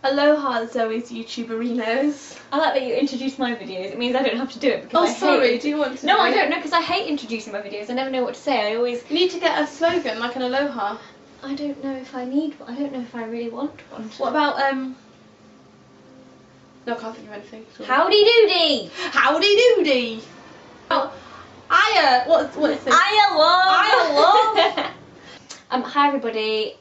Aloha, Zoe's YouTuberinos. I like that you introduced my videos. It means I don't have to do it because Oh, sorry, do you want to? No, I don't know, because I hate introducing my videos. I never know what to say. I always... You need to get a slogan, like an aloha. I don't know if I need one. I don't know if I really want one. What about, No, I can't think of anything. Sorry. Howdy doody! Howdy doody! Oh, what is this? Iowa! Hi everybody.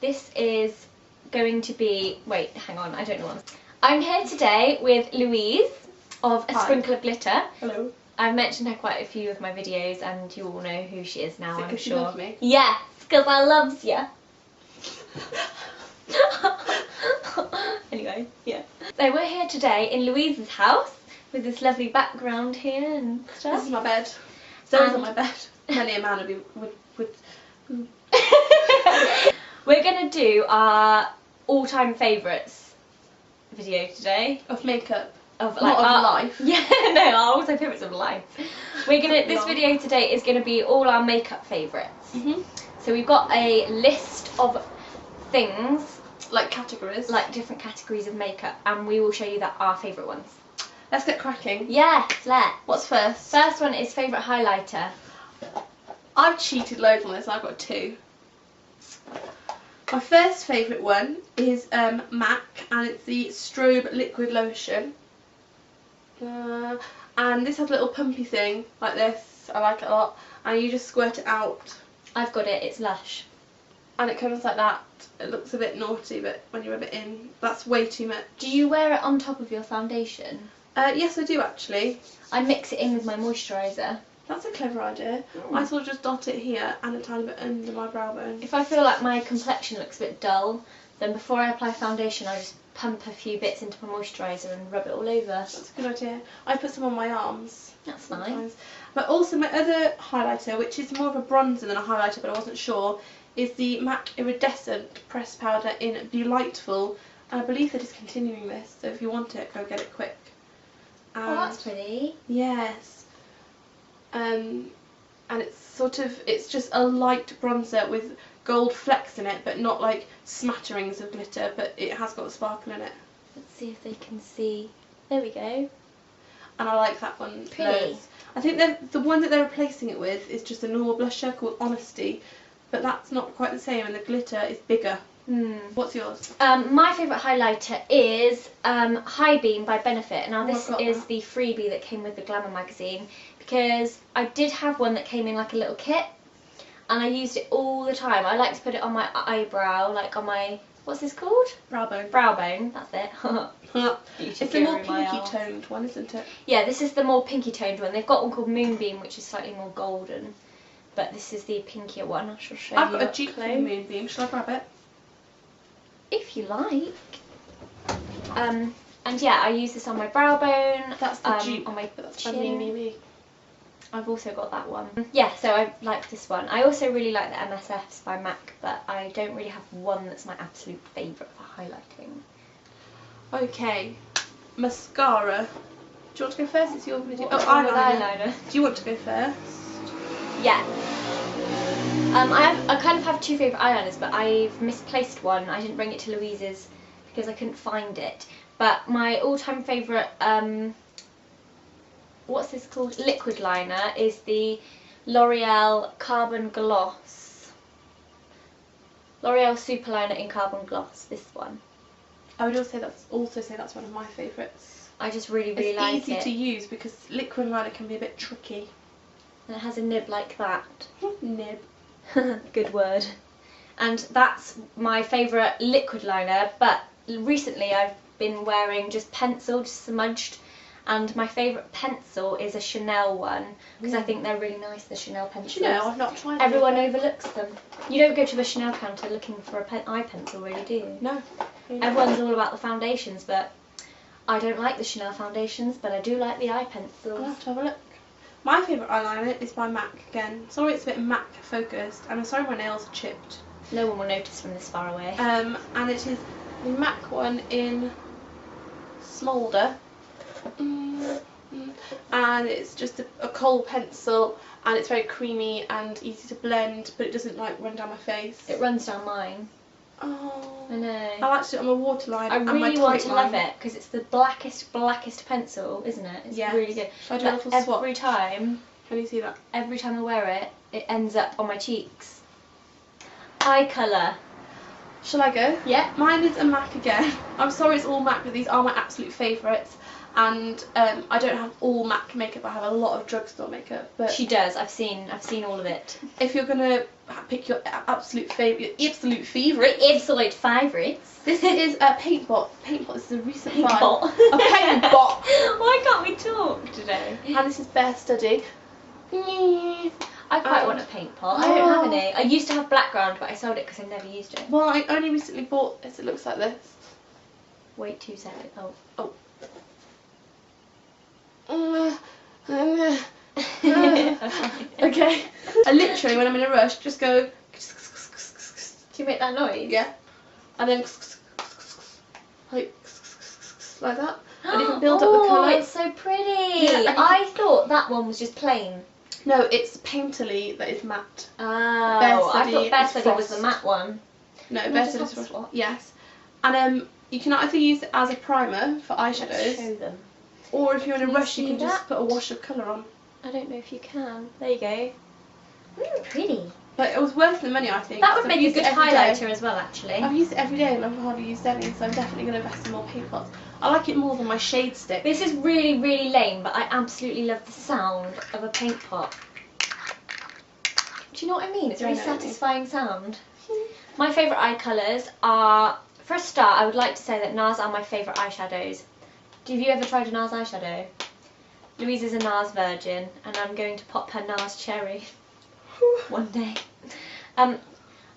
This is going to be... Wait, hang on, I don't know what. I'm here today with Louise of A Hi. Sprinkle of Glitter. Hello. I've mentioned her quite a few of my videos and you all know who she is now, I'm Because sure. you love me? Yes, because I loves you. Anyway, yeah. So we're here today in Louise's house with this lovely background here and stuff. This is my bed. Zoe's on my bed. Many a man would We're going to do our all-time favourites video today. Of makeup. Of Not of our life. Yeah, no, our all-time favourites of life. This video today is going to be all our makeup favourites. So we've got a list of things, like categories. like different categories of makeup, and we will show you our favourite ones. Let's get cracking. Yes, let's. What's first? First one is favourite highlighter. I've cheated loads on this, I've got two. My first favourite one is MAC, and it's the Strobe Liquid Lotion. And this has a little pumpy thing, like this. I like it a lot. And you just squirt it out. I've got it, it's Lush. And it comes like that. It looks a bit naughty, but when you rub it in, that's way too much. Do you wear it on top of your foundation? Yes, I do actually. I mix it in with my moisturiser. That's a clever idea. I sort of just dot it here and a tiny bit under my brow bone. If I feel like my complexion looks a bit dull, then before I apply foundation I just pump a few bits into my moisturiser and rub it all over. That's a good idea. I put some on my arms. That's sometimes. nice. But also my other highlighter, which is more of a bronzer than a highlighter, but I wasn't sure, is the MAC Iridescent Pressed Powder in Delightful. And I believe they're discontinuing this, so if you want it, go get it quick. Oh, that's pretty. Yes. And it's just a light bronzer with gold flecks in it, but not like smatterings of glitter, but it has got a sparkle in it. Let's see if they can see. There we go. And I like that one. Pretty. Loads. I think the one that they're replacing it with is just a normal blusher called Honesty, but that's not quite the same, and the glitter is bigger. What's yours? My favourite highlighter is High Beam by Benefit. Now this is the freebie that came with the Glamour magazine, because I did have one that came in like a little kit and I used it all the time. I like to put it on my eyebrow, like on my, what's this called? Brow bone. Brow bone, that's it. It's the more pinky toned one, isn't it? Yeah, this is the more pinky toned one. They've got one called Moonbeam, which is slightly more golden, but this is the pinkier one. I shall show you. I've got a dupe for Moonbeam. Shall I grab it? If you like. And yeah, I use this on my brow bone. That's the dupe. On my That's chin. me. I've also got that one. Yeah, so I like this one. I also really like the MSFs by MAC, but I don't really have one that's my absolute favourite for highlighting. Okay, mascara. Do you want to go first? It's your video. What's Oh, wrong with eyeliner. Do you want to go first? Yeah. I kind of have two favourite eyeliners, but I've misplaced one. I didn't bring it to Louise's because I couldn't find it. But my all-time favourite, what's this called? Liquid liner is the L'Oreal Carbon Gloss. L'Oreal Super Liner in Carbon Gloss, this one. I would also say that's one of my favourites. I just really like it. It's easy to use because liquid liner can be a bit tricky. And it has a nib like that. Nib. Good word. And that's my favourite liquid liner, but recently I've been wearing just pencil, just smudged, and my favourite pencil is a chnnel one, because I think they're really nice, the chnnel pencils. Chnnel, I've not tried them. Everyone overlooks them. You don't go to a Chanel counter looking for a eye pencil, really, do you? No. Everyone's all about the foundations, but I don't like the Chanel foundations, but I do like the eye pencils. I'll have to have a look. My favourite eyeliner is by MAC again. Sorry it's a bit MAC focused, and I'm sorry my nails are chipped. No one will notice from this far away. And it is the MAC one in Smolder. And it's just a kohl pencil, and it's very creamy and easy to blend, but it doesn't like run down my face. It runs down mine. Oh. I know. I like to do it on my waterline. I and my really want tight to line. love it because it's the blackest pencil, isn't it? It's really good. Should I do a But little swatch? every time Can you see that? I wear it, it ends up on my cheeks. Eye colour. Shall I go? Yeah. Mine is a MAC again. I'm sorry it's all MAC, but these are my absolute favourites. And I don't have all MAC makeup. I have a lot of drugstore makeup. But She does. I've seen all of it. if you're gonna pick your absolute favourite, favourites. This is a Paintbot. Paintbot. This is a recent find. Paintbot. A Paintbot. Why can't we talk today? And this is Bare Study. I quite want a paint pot. I don't have any. I used to have background, but I sold it because I never used it. Well, I only recently bought this. It looks like this. Wait 2 seconds. Oh. Okay. I literally, when I'm in a rush, just go. Do you make that noise? Yeah. And then like that. And you can build up the colour. It's so pretty. Yeah, I thought that one was just plain. No, it's Painterly that is matte. Oh, I thought Bare Study was the matte one. No, Can I Bare just Study's have a frost. swatch? Yes. And you can either use it as a primer for Let's eyeshadows, show them. or if you're in a Can you rush, you see can that? just put a wash of colour on. I don't know if you can. There you go. Pretty. But it was worth the money, I think. That would So make I've a used good it every day. highlighter as well, actually. I've used it every day and I've hardly used any, so I'm definitely going to invest in more paint pots. I like it more than my shade stick. This is really, really lame, but I absolutely love the sound of a paint pot. Do you know what I mean? It's a Yeah, I really know what you mean. satisfying sound. My favourite eye colours are, for a start, I would like to say that NARS are my favourite eyeshadows. Have you ever tried a NARS eyeshadow? Louise is a NARS virgin, and I'm going to pop her NARS cherry one day.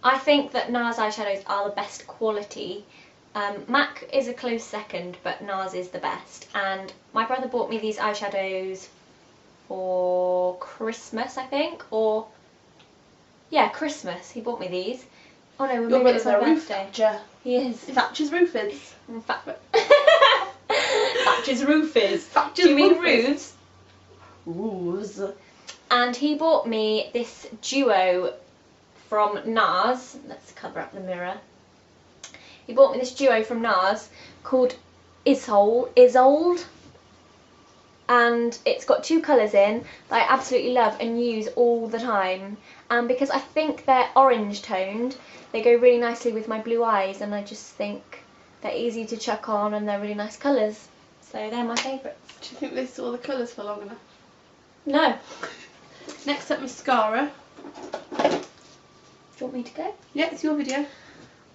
I think that NARS eyeshadows are the best quality. MAC is a close second, but NARS is the best. And my brother bought me these eyeshadows for Christmas, I think, or yeah, Christmas. He bought me these. Oh no, Your maybe it was brother's my a roof birthday. thatcher. He is. Thatcher's roofers. In fact, Thatcher's roofers. Do you mean roofs? Roofs. And he bought me this duo from NARS. Let's cover up the mirror. He bought me this duo from NARS called Isolde. And it's got 2 colours in that I absolutely love and use all the time. And because I think they're orange toned, they go really nicely with my blue eyes, and I just think they're easy to chuck on and they're really nice colours. So they're my favourites. Do you think they saw the colours for long enough? No. Next up, mascara. Do you want me to go? Yeah, it's your video.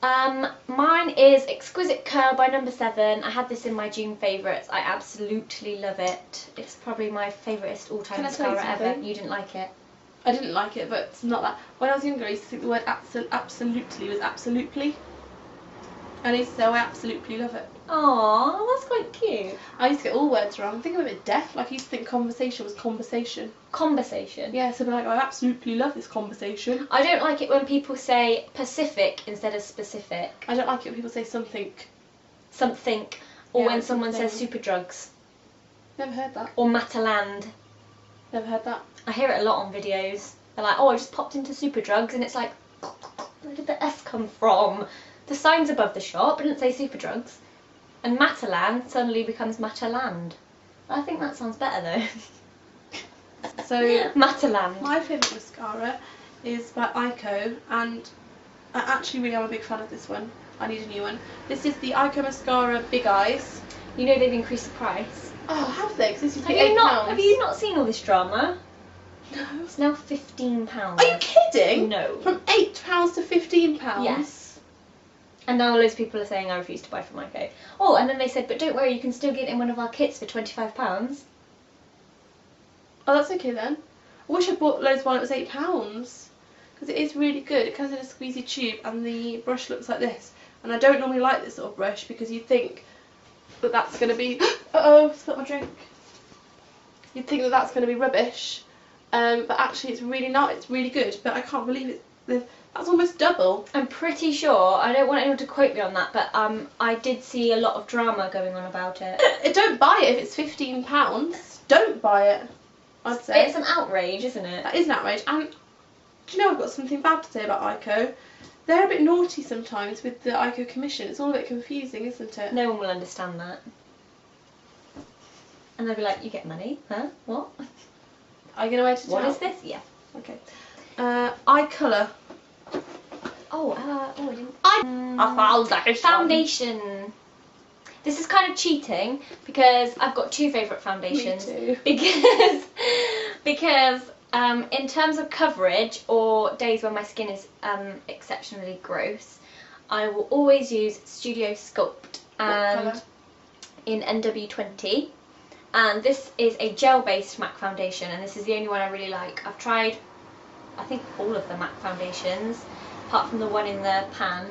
Mine is Exquisite Curl by No. 7. I had this in my June favourites. I absolutely love it. It's probably my favouriteest all-time Can I tell you mascara ever. something? You didn't like it. I didn't like it, but it's not that. When I was younger, I used to think the word absolutely was absolutely. And I used to say, oh, I absolutely love it. Aww, that's quite cute. I used to get all words wrong. I think I'm a bit deaf. Like, I used to think conversation was conversation. Conversation. Yeah, so I'd be like, oh, I absolutely love this conversation. I don't like it when people say Pacific instead of specific. I don't like it when people say something. Something. Or Yeah, when someone something. says super drugs. Never heard that. Or Mataland. Never heard that. I hear it a lot on videos. They're like, oh, I just popped into super drugs, and it's like, where did the S come from? The sign's above the shop, it didn't say super drugs. And Mataland suddenly becomes Mataland. I think that sounds better though. So, Mataland. my favourite mascara is by Ico, and I actually really am a big fan of this one. I need a new one. This is the Ico Mascara Big Eyes. You know they've increased the price. Oh, have they? Because this used to be Have £8. you not seen all this drama? No. It's now £15. Are you kidding? No. From £8 to £15? Yes. And now loads of people are saying I refuse to buy from Ico. Oh, and then they said, but don't worry, you can still get it in one of our kits for £25. Oh, that's okay then. I wish I bought loads while it was £8. Because it is really good. It comes in a squeezy tube and the brush looks like this. And I don't normally like this sort of brush because you think that that's going to be... Uh-oh, spilled my drink. You'd think that that's going to be rubbish. But actually it's really not. It's really good. But I can't believe it. That's almost double. I'm pretty sure, I don't want anyone to quote me on that, but I did see a lot of drama going on about it. Don't buy it if it's £15. Don't buy it, I'd say. It's an outrage, isn't it? That is an outrage. And do you know I've got something bad to say about Ico? They're a bit naughty sometimes with the ICO Commission. It's all a bit confusing, isn't it? No one will understand that. And they'll be like, you get money? Huh? What? Are you going to wear it to What town? is this? Yeah. Okay. Eye colour. I didn't. I found that Foundation. This is kind of cheating because I've got two favourite foundations. Me too. Because in terms of coverage or days when my skin is exceptionally gross, I will always use Studio Sculpt and in NW20. And this is a gel-based MAC foundation, and this is the only one I really like. I've tried, I think, all of the MAC foundations, apart from the one in the pan.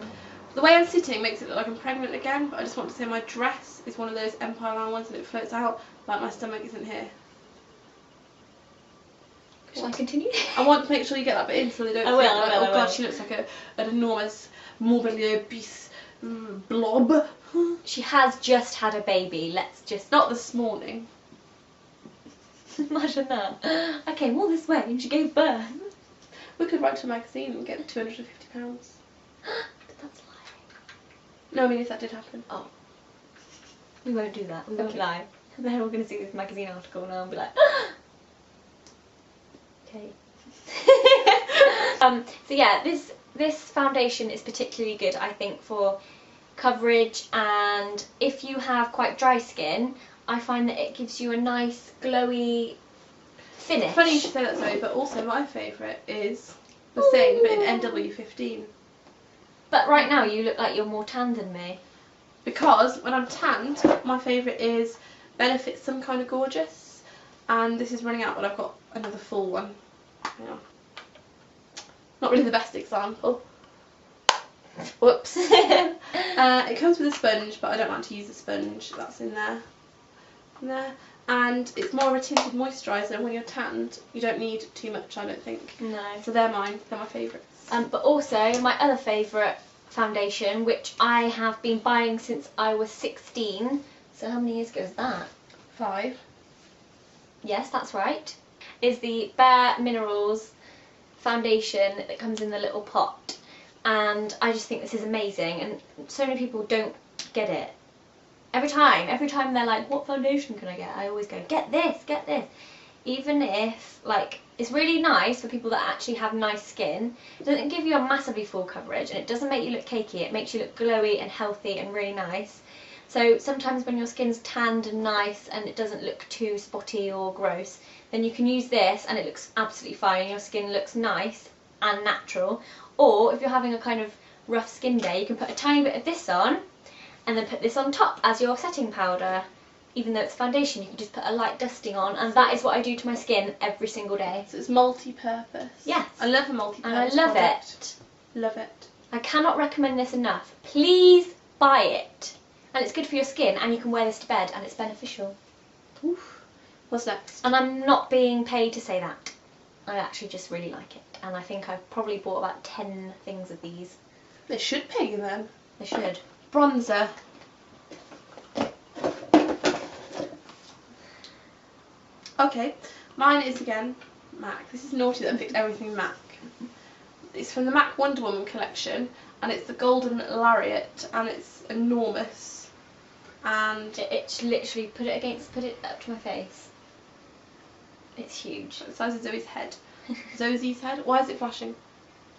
The way I'm sitting makes it look like I'm pregnant again, but I just want to say my dress is one of those Empire Line ones and it floats out, like my stomach isn't here. Shall I continue? I want to make sure you get that bit in so they don't think like, oh god, she looks like an enormous, morbidly obese blob. She has just had a baby, let's just... Not this morning. Imagine that. I came all this way and she gave birth. We could write to a magazine and get £250. But that's lying. No, I mean if that did happen. Oh. We won't do that, we won't lie. They're all going to see this magazine article and I'll be like... Okay. So yeah, this foundation is particularly good, I think, for coverage, and if you have quite dry skin, I find that it gives you a nice glowy finish. Funny you should say that, Zoe, but also my favourite is the same but in NW15. But right now you look like you're more tan than me. Because when I'm tanned, my favourite is Benefit Some Kind of Gorgeous, and this is running out, but I've got another full one. Yeah. Not really the best example. Whoops. It comes with a sponge, but I don't like to use a sponge. That's in there. And it's more of a tinted moisturiser, and when you're tanned, you don't need too much, I don't think. No. So they're mine. They're my favourites. But also, my other favourite foundation, which I have been buying since I was 16. So how many years ago is that? 5. Yes, that's right. Is the Bare Minerals foundation that comes in the little pot. And I just think this is amazing, and so many people don't get it. Every time they're like, what foundation can I get? I always go, get this. Even if, like, it's really nice for people that actually have nice skin. It doesn't give you a massively full coverage, and it doesn't make you look cakey. It makes you look glowy and healthy and really nice. So sometimes when your skin's tanned and nice and it doesn't look too spotty or gross, then you can use this and it looks absolutely fine and your skin looks nice and natural. Or if you're having a kind of rough skin day, you can put a tiny bit of this on and then put this on top as your setting powder. Even though it's foundation, you can just put a light dusting on, and that is what I do to my skin every single day. So it's multi-purpose. Yes. I love a multi-purpose and I love product. it. Love it. I cannot recommend this enough. Please buy it. And it's good for your skin, and you can wear this to bed, and it's beneficial. Oof. What's next? And I'm not being paid to say that. I actually just really like it. And I think I've probably bought about 10 things of these. They should pay you then. They should. Bronzer. Okay, mine is again MAC. This is naughty that I picked everything MAC. It's from the MAC Wonder Woman collection, and it's the Golden Lariat, and it's enormous. And It's literally, put it up to my face. It's huge. the size of Zoe's head. Zoe's head? Why is it flashing?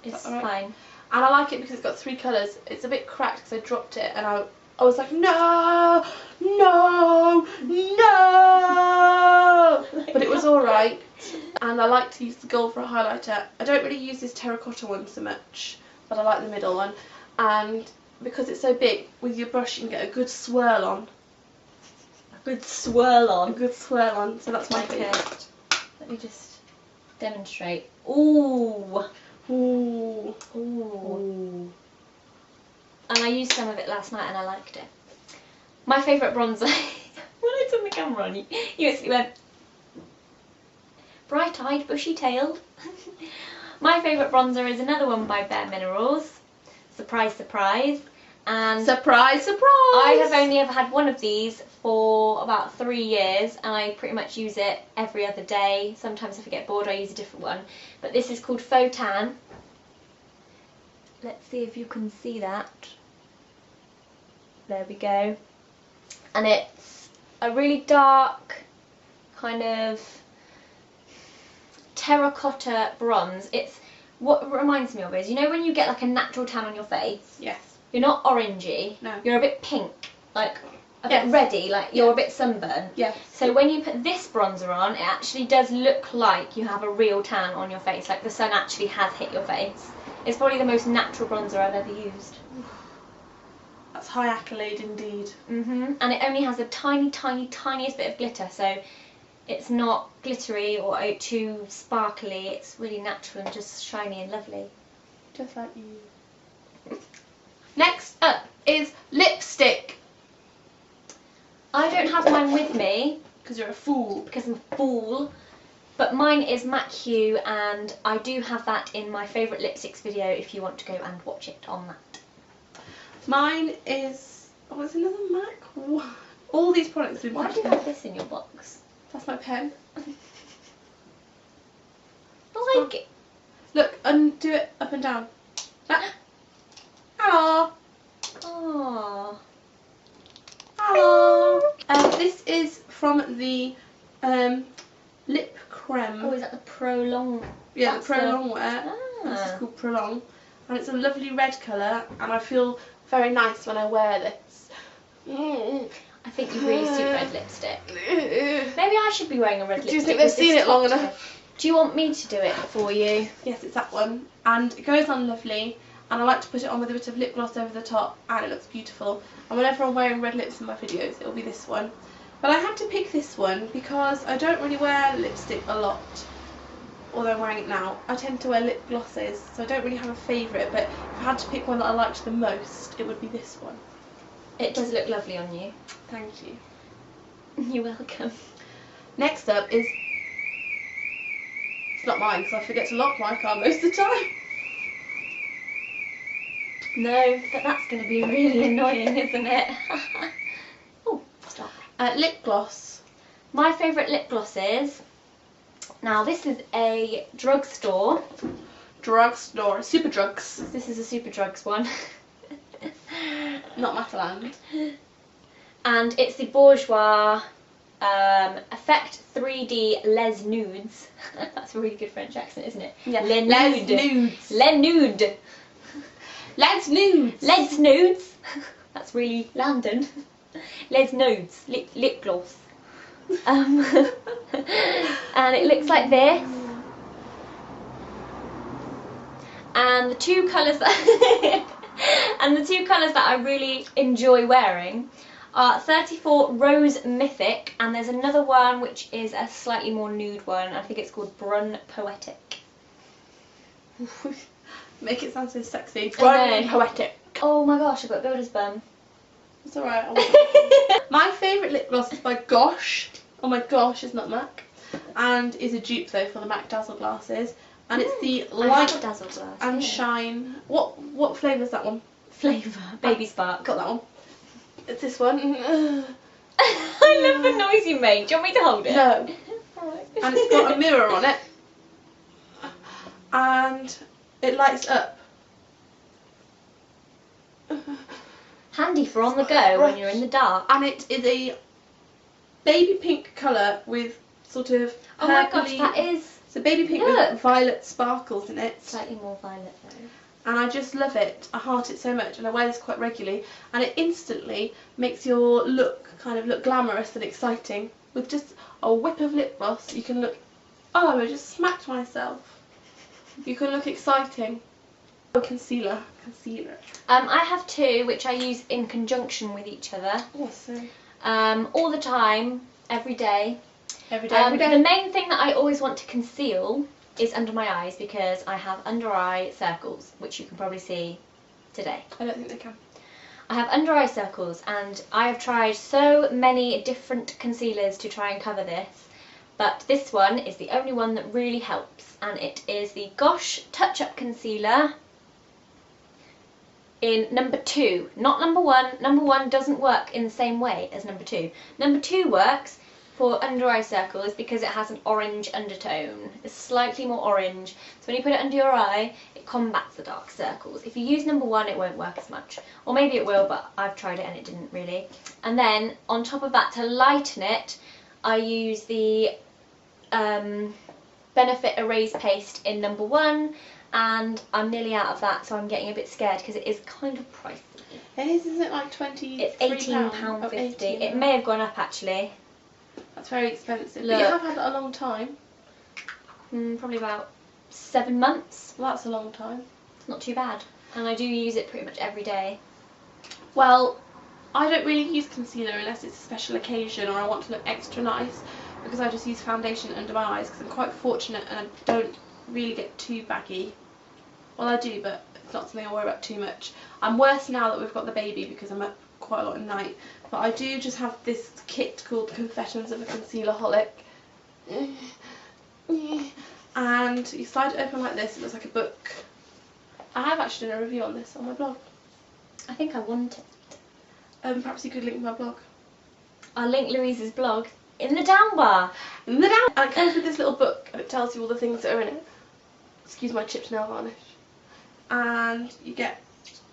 It's right? fine. And I like it because it's got 3 colours. It's a bit cracked because I dropped it, and I was like, no! But it was alright. And I like to use the gold for a highlighter. I don't really use this terracotta one so much, but I like the middle one. And because it's so big, with your brush you can get a good swirl on. A good swirl on. A good swirl on, so that's my favourite. Let me just demonstrate. Ooh. Ooh. Ooh. Ooh. And I used some of it last night and I liked it. My favourite bronzer, when I turned the camera on, you instantly went, bright-eyed, bushy-tailed. My favourite bronzer is another one by Bare Minerals. Surprise, surprise. And surprise, surprise! I have only ever had one of these for about 3 years, and I pretty much use it every other day. Sometimes if I get bored I use a different one. But this is called Faux Tan. Let's see if you can see that. There we go. And it's a really dark kind of terracotta bronze. It's what it reminds me of is, you know when you get like a natural tan on your face? Yes. You're not orangey. No. You're a bit pink, like a bit reddy, like you're a bit sunburned. Yes. So when you put this bronzer on, it actually does look like you have a real tan on your face, like the sun actually has hit your face. It's probably the most natural bronzer I've ever used. That's high accolade indeed. And it only has a tiny, tiny, tiniest bit of glitter, so it's not glittery or too sparkly. It's really natural and just shiny and lovely. Just like you. Next up is lipstick. I don't have mine with me. Because you're a fool. Because I'm a fool. But mine is MAC Hue, and I do have that in my favourite lipsticks video if you want to go and watch it on that. Mine is... Oh, it's another MAC? What? All these products have been Why do you have this in your box? That's my pen. I like it. Look, undo it up and down. Ah. Hello. Oh. Hello. This is from the lip creme. Oh, is that the Prolong? Yeah, That's the Prolong wear. This is Ah. called Prolong. And it's a lovely red colour, and I feel very nice when I wear this. I think you really suit red lipstick. Maybe I should be wearing a red lipstick. Do you think they've seen it long enough? Do you want me to do it for you? Yes, it's that one. And it goes on lovely, and I like to put it on with a bit of lip gloss over the top, and it looks beautiful. And whenever I'm wearing red lips in my videos, it'll be this one. But I had to pick this one because I don't really wear lipstick a lot, although I'm wearing it now. I tend to wear lip glosses, so I don't really have a favourite, but if I had to pick one that I liked the most, it would be this one. It does look lovely on you. Thank you. You're welcome. Next up is... It's not mine, because I forget to lock my car most of the time. No, but that's going to be really annoying, isn't it? Oh, stop. Lip gloss. My favourite lip glosses. Now, this is a drugstore. Drugstore. Super Drugs. This is a Super Drugs one. Not Mataland. And it's the Bourjois Effect 3D Les Nudes. That's a really good French accent, isn't it? Yeah. Les Les Nudes. Nudes. Les Nudes. Les Nudes. Les Nudes. That's really London. Les Nudes. Lip gloss. And it looks like this. And the two colours that I really enjoy wearing are 34 Rose Mythic, and there's another one which is a slightly more nude one. I think it's called Brun Poetic. Make it sound so sexy. I Brun know. Poetic. Oh my gosh, I've got builder's bum. It's alright. My favourite lip gloss is by Gosh. Oh my gosh, it's not MAC. And is a dupe though for the MAC Dazzle glasses. And it's the Light Dazzle glass and Shine. What flavour is that one? Flavour. Baby Spark. Got that one. It's this one. I love the noise you make. Do you want me to hold it? No. Alright. And it's got a mirror on it. And it lights up. Handy for on the go when you're in the dark. And it is a baby pink colour with sort of Oh my gosh, purpley- that is So baby pink Look. with violet sparkles in it. slightly more violet though. And I just love it. I heart it so much, and I wear this quite regularly, and it instantly makes your look kind of look glamorous and exciting. With just a whip of lip gloss, you can look, oh, I just smacked myself. You can look exciting. Oh, concealer. I have two which I use in conjunction with each other. Awesome. All the time, every day. Every day. The main thing that I always want to conceal is under my eyes, because I have under eye circles, which you can probably see today. I don't think they can. I have under eye circles, and I have tried so many different concealers to try and cover this, but this one is the only one that really helps, and it is the Gosh Touch Up Concealer in number 2, not number 1. Number 1 doesn't work in the same way as number 2. Number 2 works for under eye circles because it has an orange undertone. It's slightly more orange. So when you put it under your eye, it combats the dark circles. If you use number 1, it won't work as much. Or maybe it will, but I've tried it and it didn't really. And then on top of that, to lighten it, I use the Benefit Erase Paste in number 1. And I'm nearly out of that, so I'm getting a bit scared because it is kind of pricey. It is, isn't it, like £23? It's £18.50. It may have gone up actually. That's very expensive. Look. But you have had it a long time. Probably about 7 months. Well, that's a long time. It's not too bad. And I do use it pretty much every day. Well, I don't really use concealer unless it's a special occasion or I want to look extra nice, because I just use foundation under my eyes because I'm quite fortunate and I don't really get too baggy. Well, I do, but it's not something I worry about too much. I'm worse now that we've got the baby because I'm up quite a lot at night. But I do just have this kit called Confessions of a Concealer-holic. And you slide it open like this, it looks like a book. I have actually done a review on this on my blog. I think I want it. Perhaps you could link my blog. I'll link Louise's blog in the down bar. In the down. And it comes with this little book and it tells you all the things that are in it. Excuse my chipped nail varnish. And you get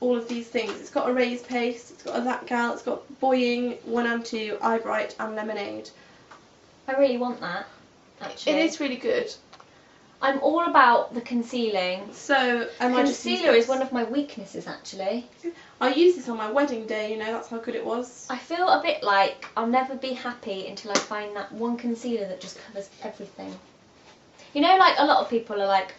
all of these things. It's got Erase Paste, it's got a That Gal, it's got Boying, 1 and 2, Eye Bright and Lemonade. I really want that, actually. It is really good. I'm all about the concealing. So, concealer is one of my weaknesses, actually. I used this on my wedding day, you know, that's how good it was. I feel a bit like I'll never be happy until I find that one concealer that just covers everything. You know, like a lot of people are like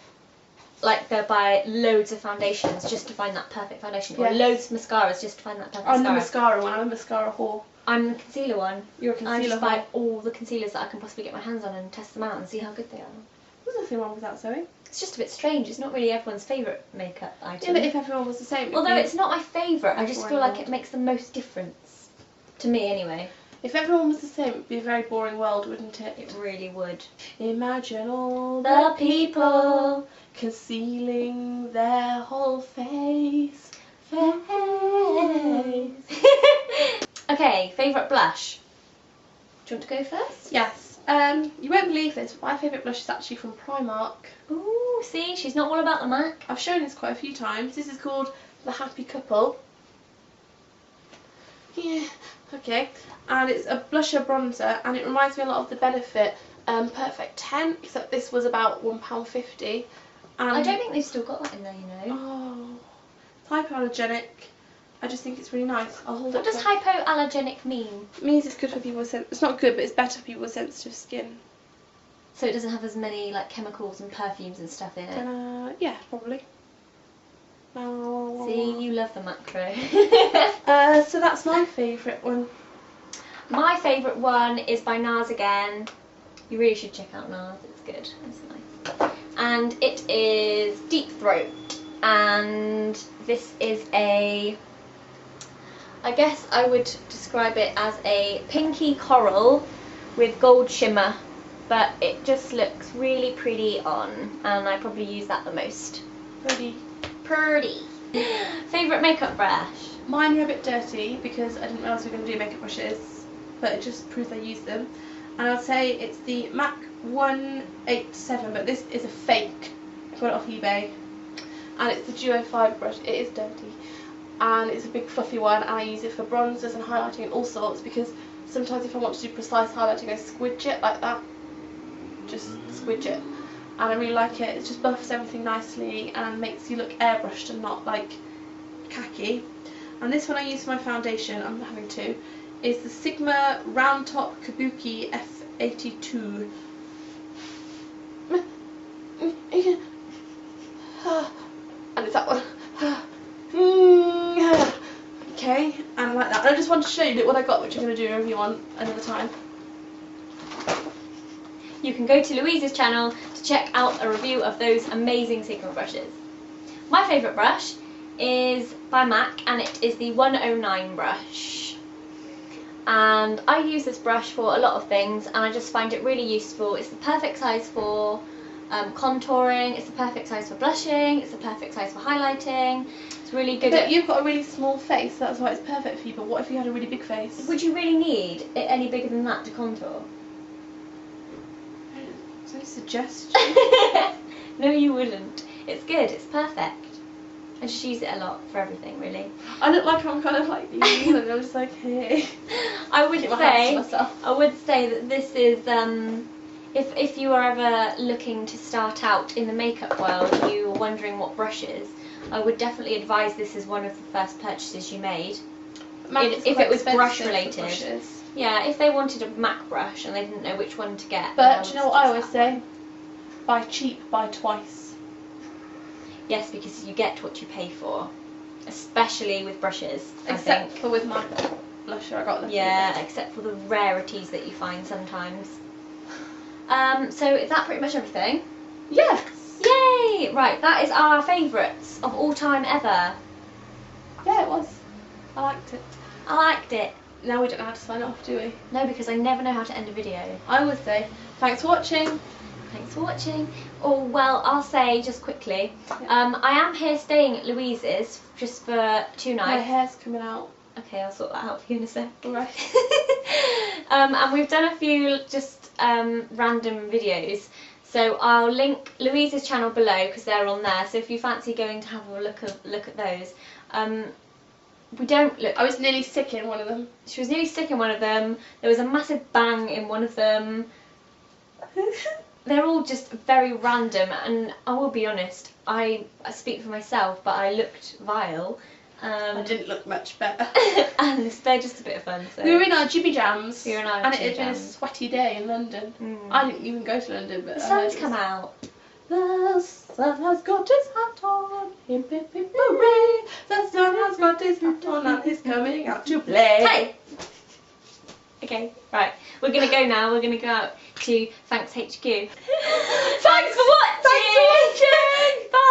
they'll buy loads of foundations just to find that perfect foundation, or loads of mascaras just to find that perfect mascara. I'm the mascara one, I'm a mascara whore. I'm the concealer one. You're a concealer I just whore. buy all the concealers that I can possibly get my hands on and test them out and see how good they are. There's nothing wrong with that, Zoe. It's just a bit strange. It's not really everyone's favourite makeup item. Yeah, but if everyone was the same... Although it's not my favourite, I just feel like it makes the most difference. To me, anyway. If everyone was the same, it would be a very boring world, wouldn't it? It really would. Imagine all the people concealing their whole face. Okay, favourite blush. Do you want to go first? Yes. You won't believe this, but my favourite blush is actually from Primark. Ooh, see, she's not all about the MAC. I've shown this quite a few times. This is called The Happy Couple. Yeah, okay. And it's a blusher bronzer, and it reminds me a lot of the Benefit Perfect 10, except this was about £1.50. I don't think they've still got that in there, you know. Oh, it's hypoallergenic. I just think it's really nice. I'll hold it. What does hypoallergenic mean? It means it's good for people with it's not good, but it's better for people with sensitive skin. So it doesn't have as many like chemicals and perfumes and stuff in it? Yeah, probably. See, you love the macro. So that's my favourite one. My favourite one is by NARS again. You really should check out NARS, it's good, it's nice. And it is Deep Throat. And this is I guess I would describe it as a pinky coral with gold shimmer, but it just looks really pretty on, and I probably use that the most. Pretty. Favourite makeup brush? Mine are a bit dirty because I didn't realise we were going to do makeup brushes, but it just proves I use them. And I'd say it's the MAC 187, but this is a fake. I got it off eBay. And it's the Duo 5 brush. It is dirty. And it's a big fluffy one, and I use it for bronzers and highlighting and all sorts, because sometimes if I want to do precise highlighting, I squidge it like that. Just squidge it. And I really like it. It just buffs everything nicely and makes you look airbrushed and not like khaki. And this one I use for my foundation, I'm having two, is the Sigma Round Top Kabuki F82. And it's that one. Okay, and I like that. And I just wanted to show you what I got, which I'm going to do a review on another time. You can go to Louise's channel to check out a review of those amazing Sigma brushes. My favourite brush is by MAC, and it is the 109 brush. And I use this brush for a lot of things, and I just find it really useful. It's the perfect size for contouring, it's the perfect size for blushing, it's the perfect size for highlighting. It's really good. But you've got a really small face, that's why it's perfect for you, but what if you had a really big face? Would you really need it any bigger than that to contour? No suggestion. No, you wouldn't. It's good. It's perfect. I just use it a lot for everything, really. I look like I'm kind of like you, and I'm just like, hey. I would Keep my hands to say, myself. I would say that this is, if you are ever looking to start out in the makeup world, you are wondering what brushes, I would definitely advise this as one of the first purchases you made. If it was brush related. Yeah, if they wanted a MAC brush and they didn't know which one to get. But do you know what I always say? Buy cheap, buy twice. Yes, because you get what you pay for, especially with brushes. Except for with my blusher, I got them. Yeah, except for the rarities that you find sometimes. So is that pretty much everything? Yes. Yay! Right, that is our favourites of all time ever. Yeah, it was. I liked it. I liked it. Now we don't know how to sign off, do we? No, because I never know how to end a video. I would say thanks for watching. Thanks for watching. Oh, well, I'll say just quickly, I am here staying at Louise's just for 2 nights. My hair's coming out. Okay, I'll sort that out for you in a sec. Right. And we've done a few just random videos. So I'll link Louise's channel below because they're on there. So if you fancy going to have a look at those. We don't look. I was nearly sick in one of them. She was nearly sick in one of them. There was a massive bang in one of them. They're all just very random, and I will be honest, I speak for myself, but I looked vile. I didn't look much better. And they're just a bit of fun. So. We were in our jibby jams, We were in our and it jibby had been a jams. sweaty day in London. I didn't even go to London, but The sun's come out. The sun has got his hat on, hip hip hip hooray! The sun has got his hat on and he's coming out to play. Hey! Okay, right. We're going to go now. We're going to go out to Thanks HQ. Thanks for watching! Thanks for watching! Bye!